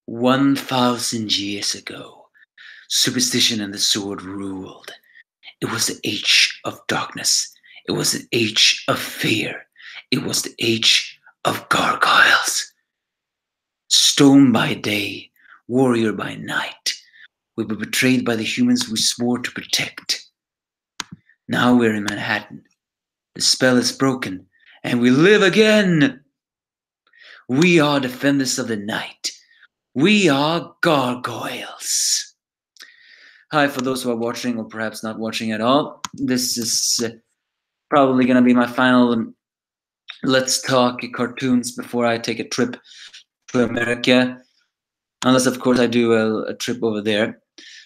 1,000 years ago, superstition and the sword ruled. It was the age of darkness. It was the age of fear. It was the age of gargoyles. Stone by day, warrior by night. We were betrayed by the humans we swore to protect. Now we're in Manhattan. The spell is broken, and we live again. We are defenders of the night. We are gargoyles. Hi, for those who are watching or perhaps not watching at all. This is probably going to be my final Let's Talk cartoons before I take a trip to America. Unless, of course, I do a trip over there.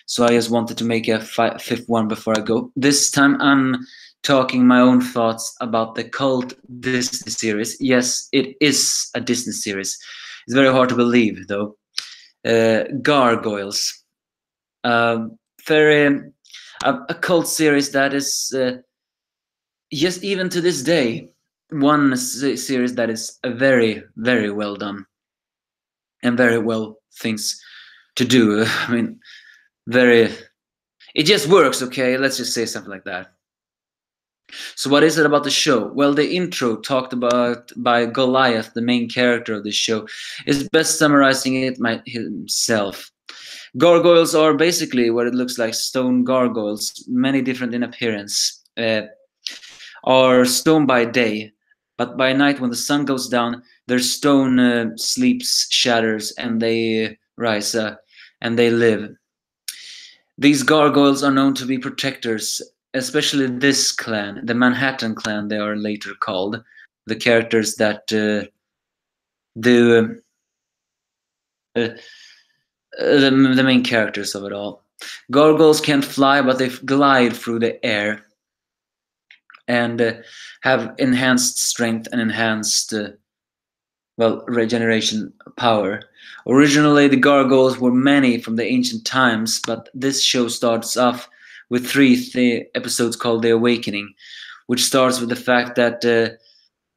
So I just wanted to make a fifth one before I go. This time I'm talking my own thoughts about the cult Disney series. Yes, it is a Disney series. It's very hard to believe, though. Gargoyles. A cult series that is, yes, even to this day, one series that is very, very well done and very well things to do. I mean, it just works, okay? Let's just say something like that. So what is it about the show? Well, the intro talked about by Goliath, the main character of the show, is best summarizing it himself. Gargoyles are basically what it looks like, stone gargoyles, many different in appearance, are stone by day, but by night when the sun goes down, their stone sleeps, shatters, and they rise and they live. These gargoyles are known to be protectors, especially this clan, the Manhattan clan they are later called, the characters that the main characters of it all. Gargoyles can't fly, but they glide through the air and have enhanced strength and enhanced regeneration power. Originally, the gargoyles were many from the ancient times, but this show starts off with three episodes called The Awakening, which starts with the fact that the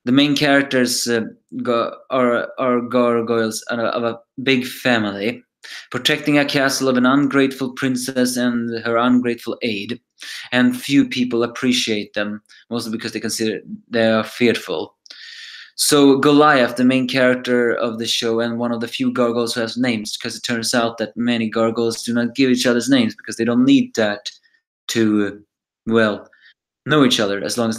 main characters are gargoyles of a big family, protecting a castle of an ungrateful princess and her ungrateful aide, and few people appreciate them, mostly because they are fearful. So Goliath, the main character of the show and one of the few gargoyles who has names, because it turns out that many gargoyles do not give each other's names because they don't need that to, know each other as long as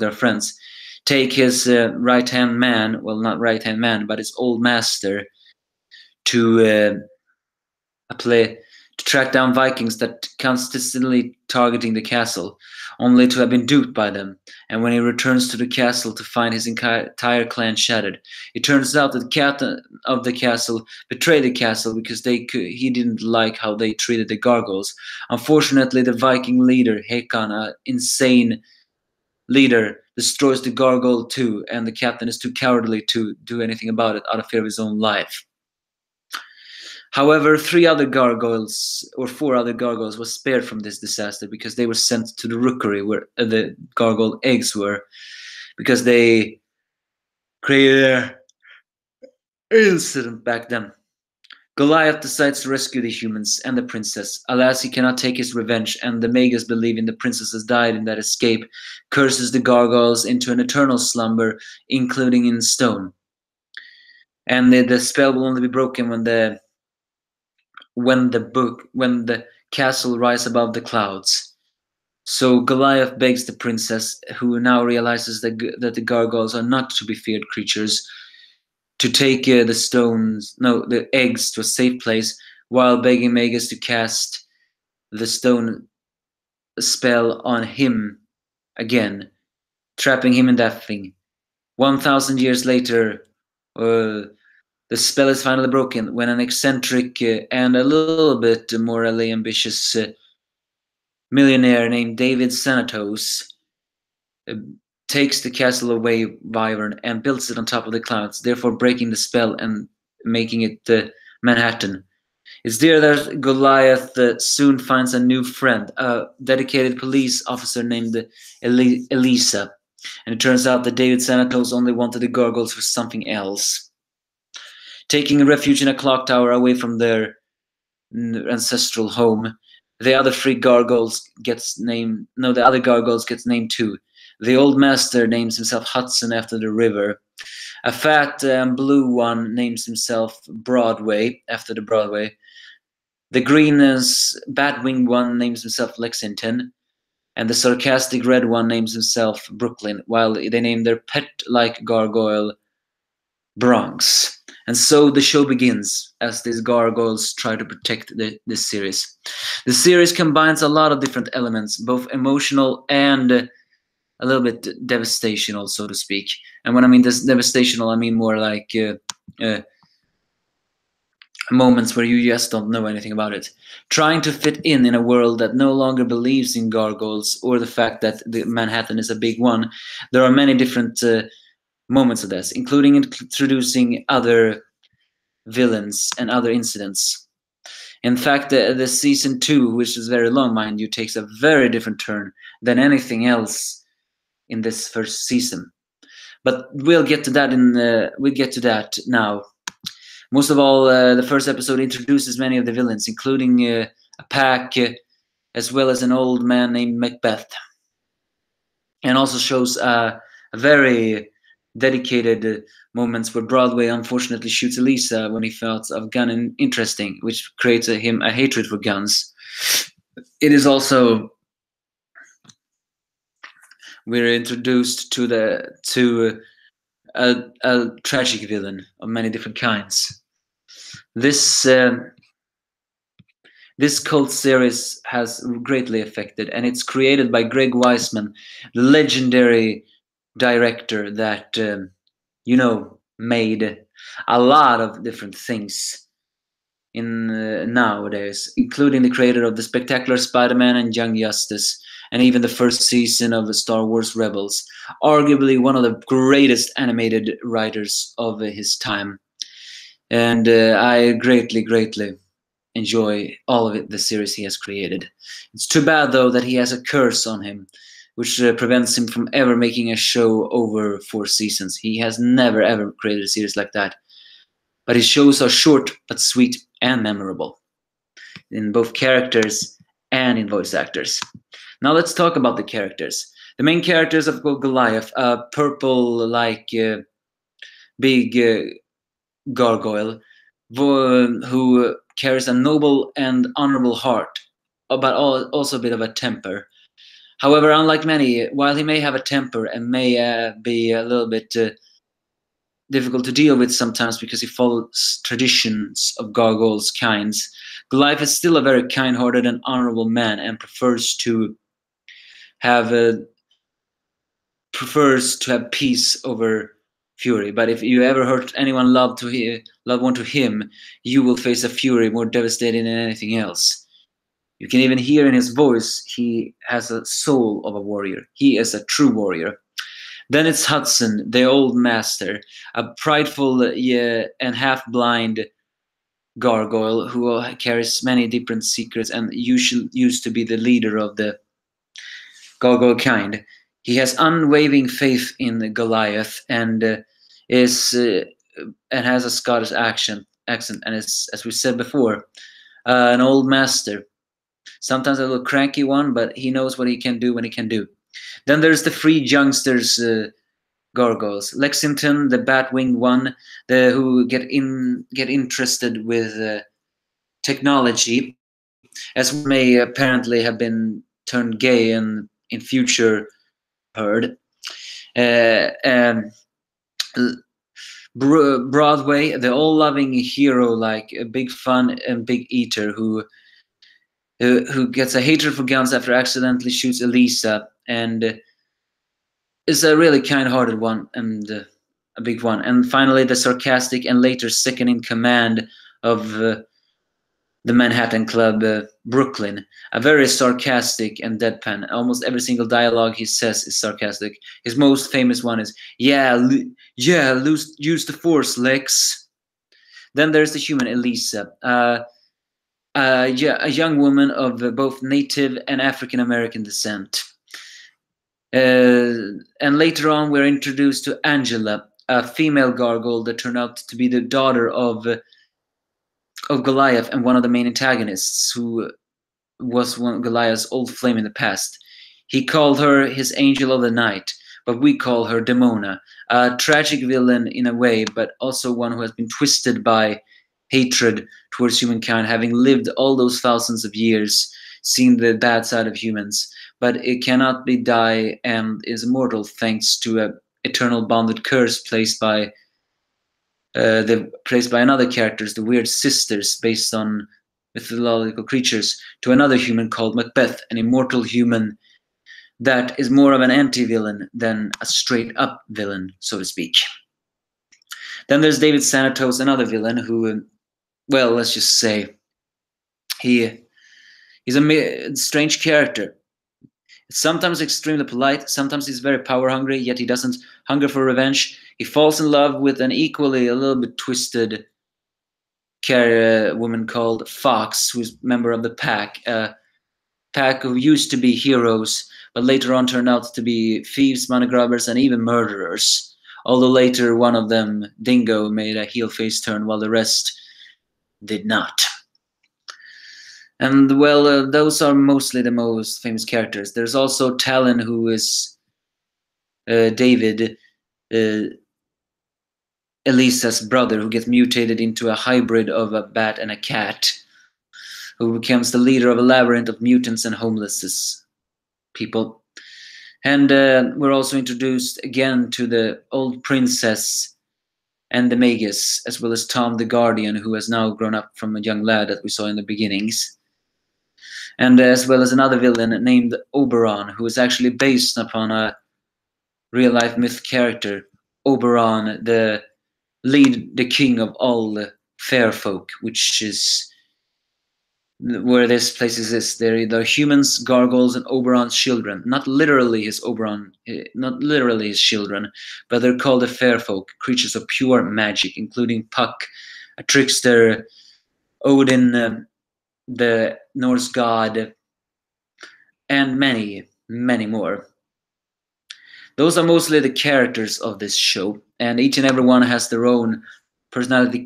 they're friends. Take his right-hand man, well, not right-hand man, but his old master, to track down Vikings that consistently targeting the castle, only to have been duped by them. And when he returns to the castle to find his entire clan shattered, it turns out that the captain of the castle betrayed the castle because he didn't like how they treated the gargoyles. Unfortunately, the Viking leader, Hakon, an insane leader, destroys the gargoyle too, and the captain is too cowardly to do anything about it out of fear of his own life. However, 4 other gargoyles were spared from this disaster because they were sent to the rookery where the gargoyle eggs were, because they created an incident back then. Goliath decides to rescue the humans and the princess. Alas, he cannot take his revenge, and the Magus, believing the princess has died in that escape, curses the gargoyles into an eternal slumber, including in stone. And the spell will only be broken when the castle rise above the clouds. So Goliath begs the princess, who now realizes that the gargoyles are not to be feared creatures, to take the eggs to a safe place, while begging Magus to cast the stone spell on him again, trapping him in that thing. 1,000 years later, the spell is finally broken when an eccentric and a little bit morally ambitious millionaire named David Xanatos takes the castle away Wyvern and builds it on top of the clouds, therefore breaking the spell and making it Manhattan. It's there that Goliath soon finds a new friend, a dedicated police officer named Elisa. And it turns out that David Xanatos only wanted the gargoyles for something else. taking refuge in a clock tower away from their ancestral home. The other three gargoyles gets named. No, the other gargoyles gets named too. The old master names himself Hudson after the river. A fat blue one names himself Broadway after the Broadway. The green bat-winged one names himself Lexington. And the sarcastic red one names himself Brooklyn, while they name their pet-like gargoyle Bronx. And so the show begins as these gargoyles try to protect this series. The series combines a lot of different elements, both emotional and a little bit devastational, so to speak. And when I mean this devastational, I mean more like moments where you just don't know anything about it. Trying to fit in a world that no longer believes in gargoyles or the fact that the Manhattan is a big one. There are many different moments of this, including introducing other villains and other incidents. In fact, the season 2, which is very long, mind you, takes a very different turn than anything else in this first season. But we'll get to that now. Most of all, the first episode introduces many of the villains, including a pack, as well as an old man named Macbeth, and also shows a very dedicated moments where Broadway unfortunately shoots Elisa when he felt of gun interesting, which creates him a hatred for guns. It is also we're introduced to a tragic villain of many different kinds. This cult series has greatly affected, and it's created by Greg Weisman, the legendary director that made a lot of different things in nowadays, including the creator of the Spectacular Spider-Man and Young Justice, and even the first season of Star Wars Rebels. Arguably one of the greatest animated writers of his time. And I greatly enjoy all of it, the series he has created. It's too bad, though, that he has a curse on him, which prevents him from ever making a show over 4 seasons. He has never, ever created a series like that. But his shows are short, but sweet and memorable, in both characters and in voice actors. Now let's talk about the characters. The main characters of Goliath, a purple-like big gargoyle who carries a noble and honorable heart, but also a bit of a temper. However, unlike many, while he may have a temper and may be a little bit difficult to deal with sometimes because he follows traditions of gargoyles kinds, Goliath is still a very kind-hearted and honorable man and prefers to have peace over fury. But if you ever hurt anyone loved one to him, you will face a fury more devastating than anything else. You can even hear in his voice he has a soul of a warrior. He is a true warrior. Then it's Hudson, the old master, a prideful and half-blind gargoyle who carries many different secrets and used to be the leader of the gargoyle kind. He has unwavering faith in Goliath and has a Scottish accent, and is, as we said before, an old master. Sometimes a little cranky one, but he knows what he can do when he can do. Then there's the 3 youngsters gargoyles. Lexington, the bat-winged one, who get interested with technology, as may apparently have been turned gay in future heard. Broadway, the all-loving hero, like a big fun and big eater who gets a hatred for guns after accidentally shoots Elisa, and is a really kind-hearted one and a big one. And finally, the sarcastic and later second in command of the Manhattan Club, Brooklyn, a very sarcastic and deadpan. Almost every single dialogue he says is sarcastic. His most famous one is, use the force, Lex. Then there's the human Elisa, a young woman of both native and African American descent. And later on, we're introduced to Angela, a female gargoyle that turned out to be the daughter of Goliath and one of the main antagonists, who was one of Goliath's old flame in the past. He called her his angel of the night, but we call her Demona, a tragic villain in a way, but also one who has been twisted by hatred towards humankind, having lived all those thousands of years, seen the bad side of humans, but it cannot be die and is immortal thanks to a eternal bonded curse placed by another characters, the Weird Sisters, based on mythological creatures, to another human called Macbeth, an immortal human that is more of an anti-villain than a straight-up villain, so to speak. Then there's David Xanatos, another villain who, well, let's just say he's a strange character. Sometimes extremely polite, sometimes he's very power hungry, yet he doesn't hunger for revenge. He falls in love with an equally a little bit twisted woman called Fox, who's a member of the pack. Pack who used to be heroes, but later on turned out to be thieves, money grabbers, and even murderers. Although later one of them, Dingo, made a heel face turn, while the rest did not. And well, those are mostly the most famous characters. There's also Talon, who is David, Elisa's brother, who gets mutated into a hybrid of a bat and a cat, who becomes the leader of a labyrinth of mutants and homeless people. And we're also introduced again to the old princess and the Magus, as well as Tom the Guardian, who has now grown up from a young lad that we saw in the beginnings. And as well as another villain named Oberon, who is actually based upon a real-life myth character, Oberon, the king of all the fair folk, which is where this place is. They're humans, gargoyles, and Oberon's children. Not literally his children, but they're called the fair folk, creatures of pure magic, including Puck, a trickster, Odin, the Norse god, and many, many more. Those are mostly the characters of this show, and each and every one has their own personality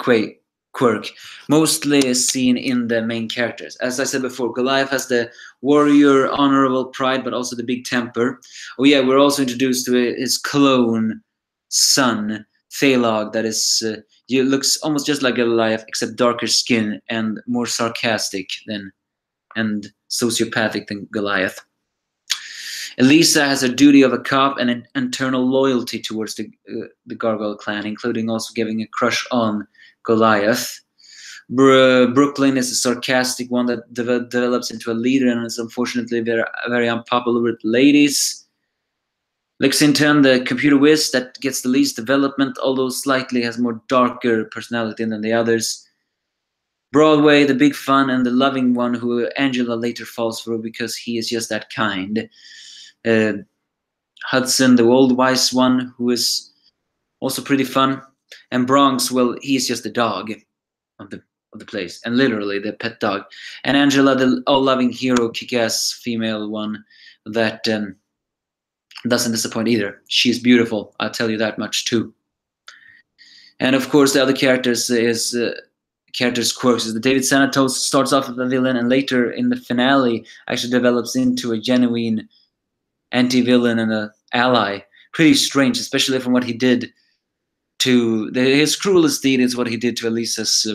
quirk, mostly seen in the main characters. As I said before, Goliath has the warrior, honorable pride, but also the big temper. Oh yeah, we're also introduced to his clone son, Thalog, that is looks almost just like Goliath, except darker skin and more sarcastic and sociopathic than Goliath. Elisa has a duty of a cop and an internal loyalty towards the Gargoyle clan, including also giving a crush on Goliath. Brooklyn is a sarcastic one that develops into a leader and is unfortunately very, very unpopular with ladies. Lexington, the computer whiz that gets the least development, although slightly has more darker personality than the others. Broadway, the big fun and the loving one who Angela later falls for because he is just that kind. Hudson, the old wise one, who is also pretty fun. And Bronx, well, he's just the dog of the place, and literally the pet dog. And Angela, the all-loving hero, kick-ass female one that doesn't disappoint either. She's beautiful, I'll tell you that much too. And of course, the other characters characters' quirks is that David Xanatos starts off as a villain, and later in the finale actually develops into a genuine anti-villain and an ally. Pretty strange, especially from what he did to his cruelest deed is what he did to Elisa's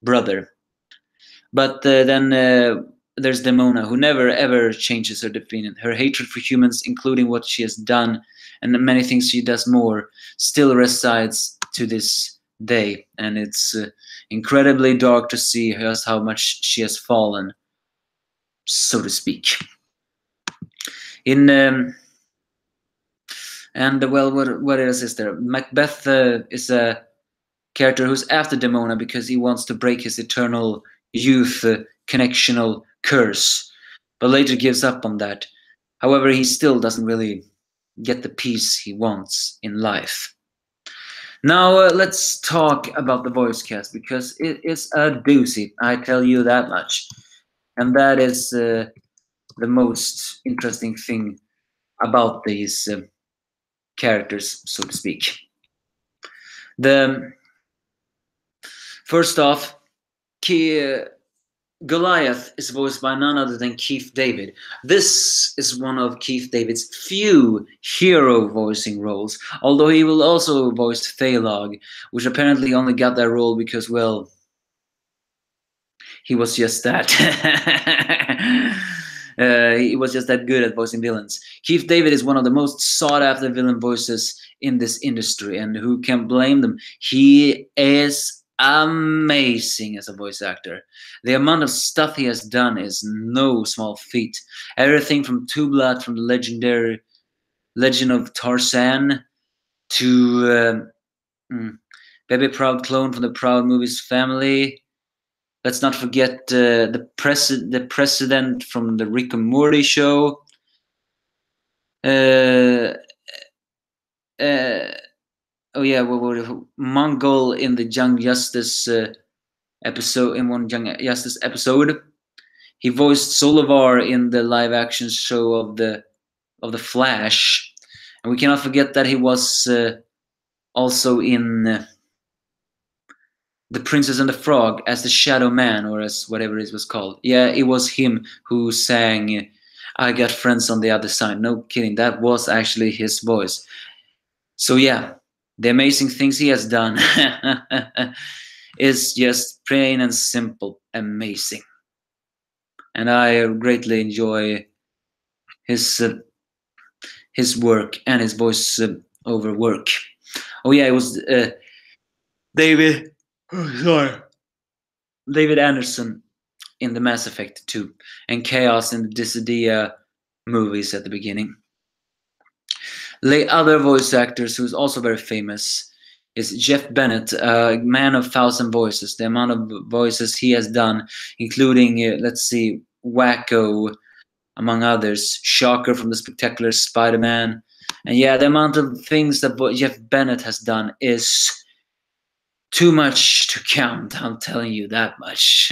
brother. But then there's Demona, who never ever changes her opinion. Her hatred for humans, including what she has done and the many things she does more, still resides to this day, and it's incredibly dark to see just how much she has fallen, so to speak. And well, what else is there? Macbeth is a character who's after Demona because he wants to break his eternal youth connectional curse, but later gives up on that. However, he still doesn't really get the peace he wants in life. Now let's talk about the voice cast, because it is a doozy, I tell you that much. And that is the most interesting thing about these characters, so to speak. The first off, Goliath is voiced by none other than Keith David. This is one of Keith David's few hero voicing roles, although he will also voice Thalog, which apparently only got that role because, well, he was just that. He was just that good at voicing villains. Keith David is one of the most sought-after villain voices in this industry, and who can blame them? He is amazing as a voice actor. The amount of stuff he has done is no small feat. Everything from Tublat from the legendary Legend of Tarzan to Baby Proud Clone from the Proud Movies family. Let's not forget the president from the Rick and Morty show. Mongol in the Young Justice episode. In one Young Justice episode, he voiced Solovar in the live-action show of the Flash, and we cannot forget that he was also in The Princess and the Frog as the Shadow Man, or as whatever it was called. Yeah, it was him who sang "I Got Friends on the Other Side." No kidding, that was actually his voice. So yeah, the amazing things he has done is just plain and simple amazing. And I greatly enjoy his work and his voice over work. Oh yeah, it was David Anderson in the Mass Effect 2 and Chaos in the Dissidia movies at the beginning. The other voice actors who's also very famous is Jeff Bennett, a man of 1,000 voices. The amount of voices he has done, including, Wacko, among others, Shocker from the Spectacular Spider-Man. And yeah, the amount of things that Jeff Bennett has done is too much to count, I'm telling you that much.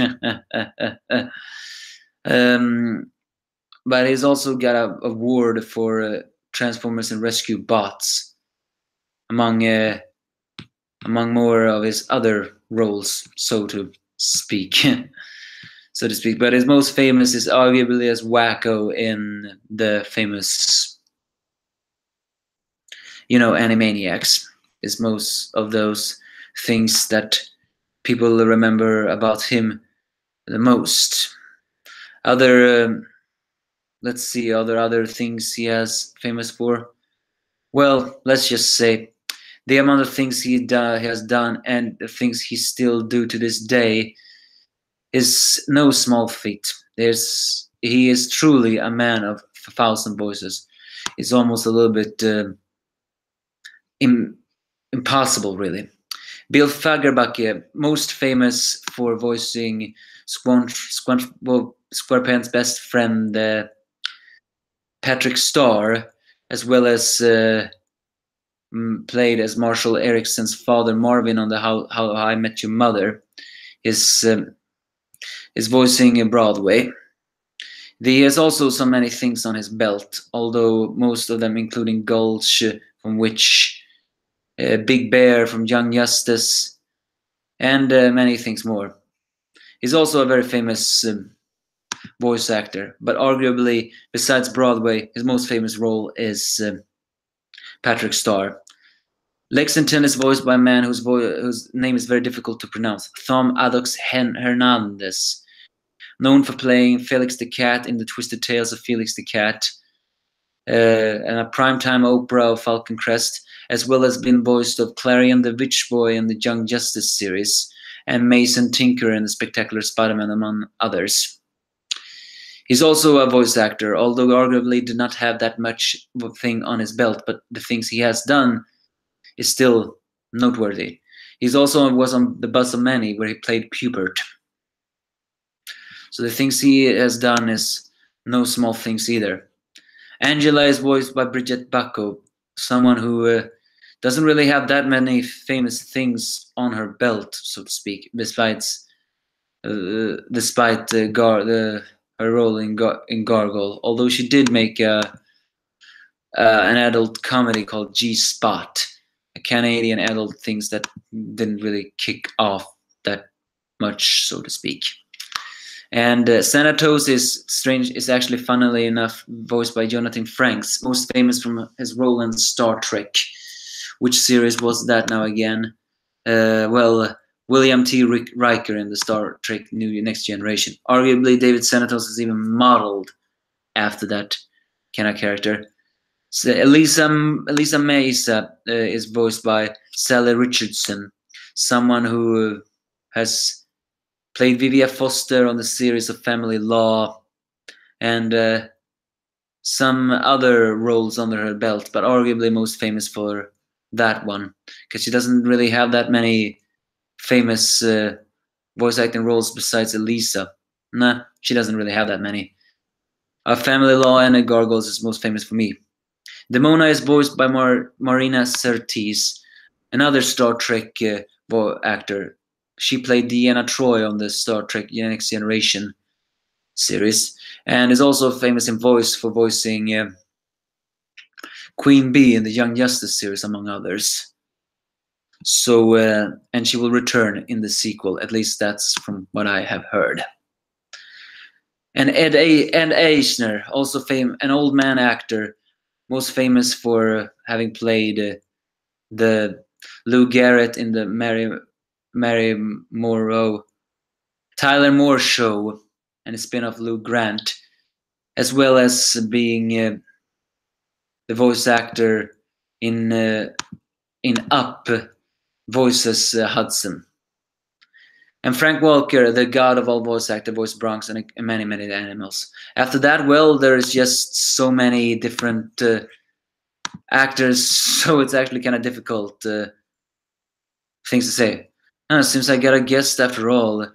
But he's also got an award for Transformers and Rescue Bots, among more of his other roles, so to speak. But his most famous is arguably as Wacko in the famous, Animaniacs. Is most of those things that people remember about him the most. Other things he has famous for. Well, let's just say the amount of things he has done and the things he still do to this day is no small feat. He is truly a man of 1,000 voices. It's almost a little bit impossible, really. Bill Fagerbakke, most famous for voicing SquarePants' best friend Patrick Starr, as well as played as Marshall Erickson's father Marvin on the How I Met Your Mother. Is voicing in Broadway. He has also so many things on his belt, although most of them including Gulch from Witch, Big Bear from Young Justice, and many things more. He's also a very famous voice actor, but arguably, besides Broadway, his most famous role is Patrick Starr. Lexington is voiced by a man whose name is very difficult to pronounce, Thom Adox Hernandez, known for playing Felix the Cat in the Twisted Tales of Felix the Cat, and a primetime opera of Falcon Crest, as well as been voiced of Clarion the Witch Boy in the Young Justice series, and Mason Tinker in the Spectacular Spider-Man, among others. He's also a voice actor, although arguably did not have that much thing on his belt, but the things he has done is still noteworthy. He's also was on The Buzz of Many, where he played Pubert. So the things he has done is no small things either. Angela is voiced by Bridget Bacco, someone who doesn't really have that many famous things on her belt, so to speak, despite her role in Gargoyle. Although she did make an adult comedy called G-Spot, Canadian adult things that didn't really kick off that much, so to speak. And Xanatos is actually, funnily enough, voiced by Jonathan Frakes, most famous from his role in Star Trek. Which series was that now again? Well, William T. Riker in the Star Trek New Next Generation. Arguably, David Xanatos is even modeled after that kind of character. So Elisa Mesa is voiced by Sally Richardson, someone who has played Vivian Foster on the series of Family Law, and some other roles under her belt, but arguably most famous for that one, because she doesn't really have that many famous voice acting roles besides Elisa. Nah, she doesn't really have that many. Family Law and Gargoyles is most famous for me. Demona is voiced by Marina Sirtis, another Star Trek actor. She played Deanna Troi on the Star Trek Next Generation series, and is also famous in voice for voicing Queen Bee in the Young Justice series, among others. So, and she will return in the sequel. At least that's from what I have heard. And Ed Asner, also an old man actor, most famous for having played the Lou Garrett in the Mary Morrow Tyler Moore Show and a spin-off Lou Grant, as well as being the voice actor in Up, voices Hudson. And Frank Welker, the god of all voice actor, voiced Bronx and many, many animals. After that, well, there's just so many different actors, so it's actually kind of difficult things to say. Seems I got a guest after all.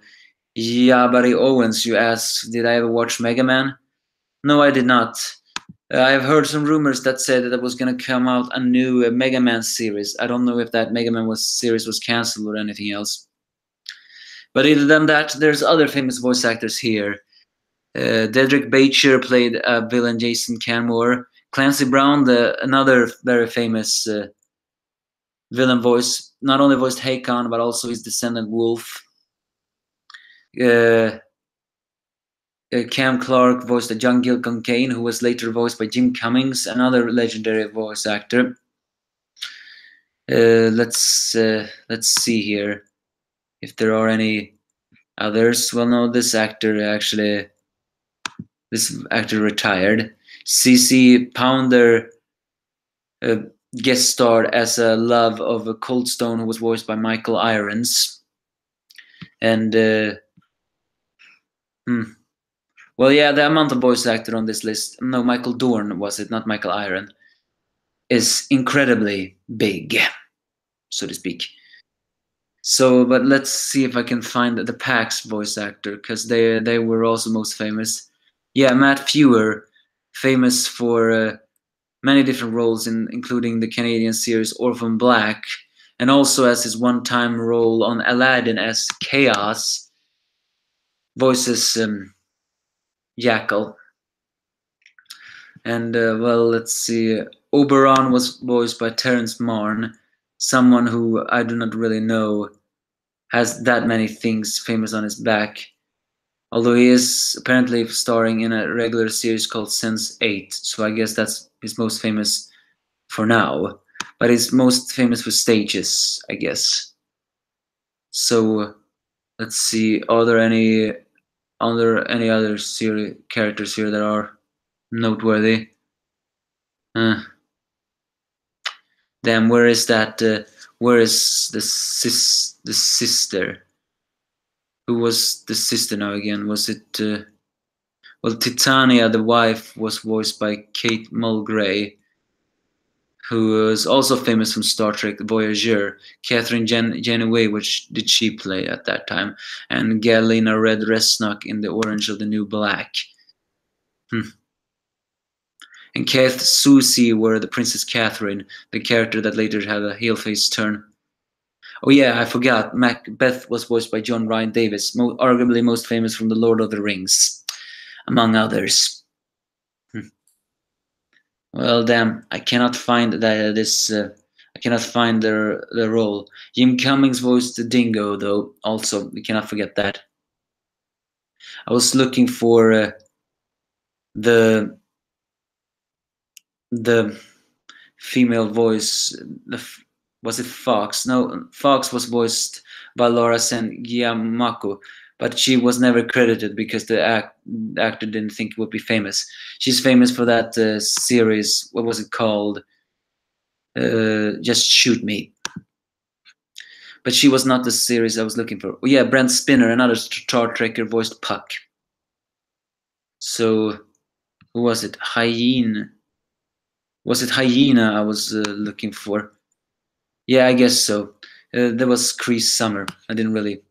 Jabari Owens, you asked, did I ever watch Mega Man? No, I did not. I've heard some rumors that said that there was going to come out a new Mega Man series. I don't know if that Mega Man series was cancelled or anything else. But other than that, there's other famous voice actors here. Dedrick Bacher played villain Jason Canmore. Clancy Brown, another very famous villain voice, not only voiced Hakon, but also his descendant Wolf. Cam Clark voiced the young Gil Concaine, who was later voiced by Jim Cummings, another legendary voice actor. Let's see here if there are any others. Well, no, this actor retired. CC Pounder guest starred as a love of a Cold Stone, who was voiced by Michael Irons. And well, yeah, the amount of voice actor on this list, no, Michael Dorn was it, not Michael Iron, is incredibly big, so to speak. So, but let's see if I can find the PAX voice actor, because they were also most famous. Yeah, Matt Fewer, famous for many different roles, including the Canadian series Orphan Black, and also as his one-time role on Aladdin as Chaos, voices Jackal. And well, let's see. Oberon was voiced by Terrence Marn, someone who I do not really know has that many things famous on his back. Although he is apparently starring in a regular series called Sense 8, so I guess that's his most famous for now. But he's most famous for stages, I guess. So let's see. Are there any other characters here that are noteworthy? Damn, where is that? Where is the sister? Who was the sister now again? Was it? Well, Titania, the wife, was voiced by Kate Mulgrew, who was also famous from Star Trek Voyager. Catherine Janeway, which did she play at that time? And Galina Red Resnock in The Orange of the New Black. And Kath Susie were the Princess Catherine, the character that later had a heel-face turn. Oh yeah, I forgot. Macbeth was voiced by John Ryan Davis, arguably most famous from The Lord of the Rings, among others. Well, damn, I cannot find this. I cannot find the role. Jim Cummings voiced the Dingo, though. Also, we cannot forget that. I was looking for the female voice. Was it Fox? No, Fox was voiced by Laura Sen Giammaco, but she was never credited because the actor didn't think it would be famous. She's famous for that series. What was it called? Just Shoot Me. But she was not the series I was looking for. Oh, yeah, Brent Spinner, another Star Trekker, voiced Puck. So, who was it? Hyena. Was it Hyena I was looking for? Yeah, I guess so. There was Chris Summer. I didn't really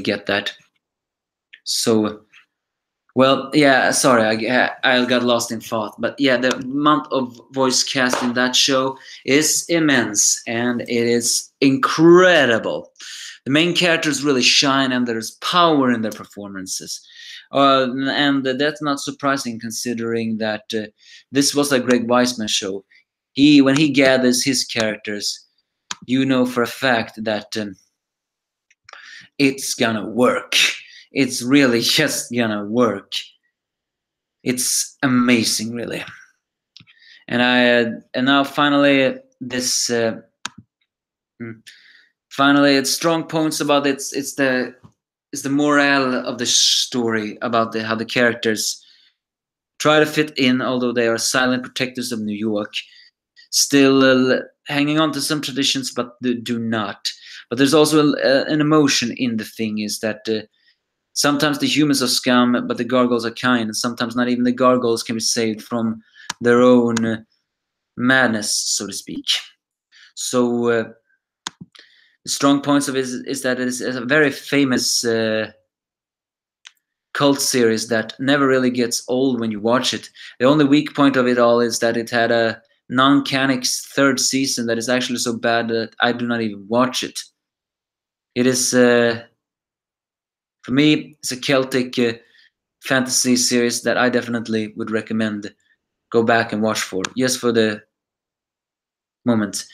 get that. So, well, yeah. Sorry, I got lost in thought. But yeah, the amount of voice cast in that show is immense, and it is incredible. The main characters really shine, and there's power in their performances. And that's not surprising considering that this was a Greg Weisman show. When he gathers his characters, you know for a fact that it's gonna work. It's really just gonna work. It's amazing, really. And now finally this finally it's strong points about it's the morale of the story about how the characters try to fit in, although they are silent protectors of New York, still hanging on to some traditions, but do not. But there's also an emotion in the thing, is that sometimes the humans are scum, but the gargoyles are kind, and sometimes not even the gargoyles can be saved from their own madness, so to speak. So the strong points of it is that it is a very famous cult series that never really gets old when you watch it. The only weak point of it all is that it had a non-canon third season that is actually so bad that I do not even watch it. It is, for me, it's a Celtic fantasy series that I definitely would recommend go back and watch for, just for the moment.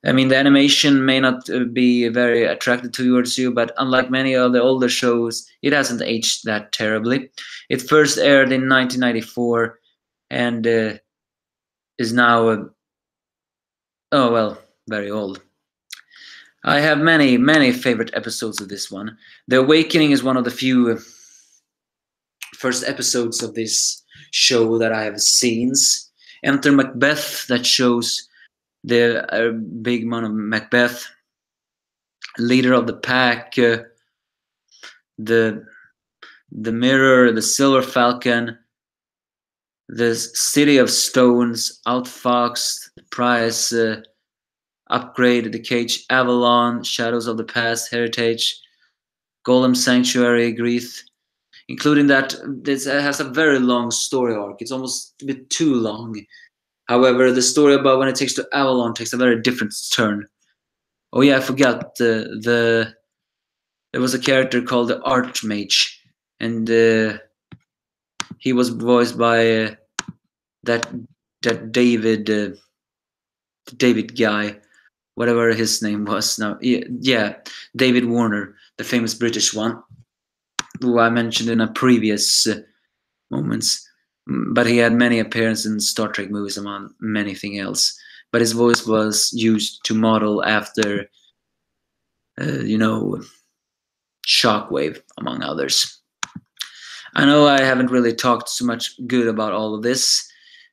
I mean, the animation may not be very attractive towards you, but unlike many of the older shows, it hasn't aged that terribly. It first aired in 1994 and is now, oh well, very old. I have many, many favorite episodes of this one. The Awakening is one of the few first episodes of this show that I have seen. Enter Macbeth, that shows the big man of Macbeth, leader of the pack, the Mirror, the Silver Falcon, the City of Stones, Outfoxed, Prize, Upgrade, The Cage, Avalon, Shadows of the Past, Heritage, Golem Sanctuary, Grief, including that this has a very long story arc. It's almost a bit too long. However, the story about when it takes to Avalon takes a very different turn. Oh yeah, I forgot there was a character called the Archmage, and he was voiced by that David guy, whatever his name was now. Yeah, David Warner, the famous British one, who I mentioned in a previous moments. But he had many appearances in Star Trek movies, among many things else. But his voice was used to model after, Shockwave, among others. I know I haven't really talked so much good about all of this.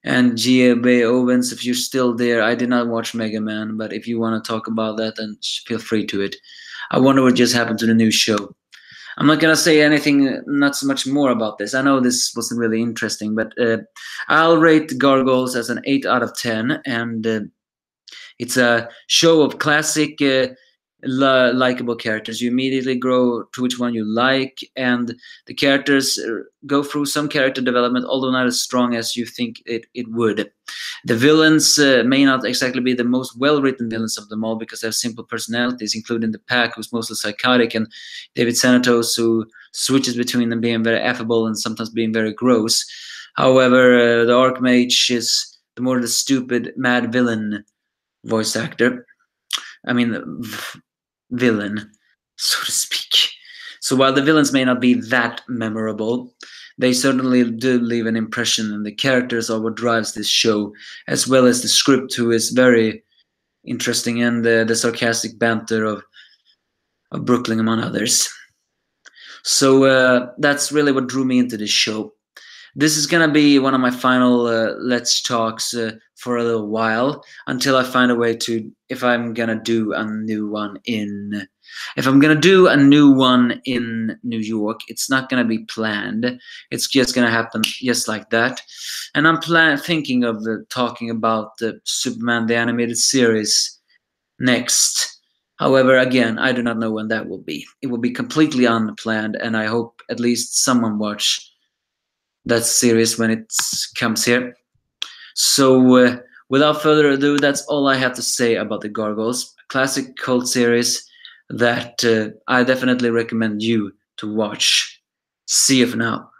And G.A.B. Owens, if you're still there, I did not watch Mega Man, but if you want to talk about that, then feel free to it. I wonder what just happened to the new show. I'm not going to say anything, not so much more about this. I know this wasn't really interesting, but I'll rate Gargoyles as an 8 out of 10, and it's a show of classic likable characters. You immediately grow to which one you like, and the characters go through some character development, although not as strong as you think it would. The villains may not exactly be the most well-written villains of them all because they have simple personalities, including the Pack, who's mostly psychotic, and David Sanatos, who switches between them being very affable and sometimes being very gross. However, the Archmage is the stupid, mad villain voice actor. I mean, villain, so to speak. So while the villains may not be that memorable, they certainly do leave an impression, and the characters are what drives this show, as well as the script, who is very interesting, and the sarcastic banter of Brooklyn, among others. So that's really what drew me into this show. This is gonna be one of my final Let's Talks for a little while, until I find a way to, if I'm gonna do a new one in New York, it's not gonna be planned. It's just gonna happen just like that. And I'm thinking of talking about the Superman the animated series next. However, again, I do not know when that will be. It will be completely unplanned, and I hope at least someone watch that series when it comes here. So, without further ado, that's all I have to say about the Gargoyles, a classic cult series that I definitely recommend you to watch. See you for now.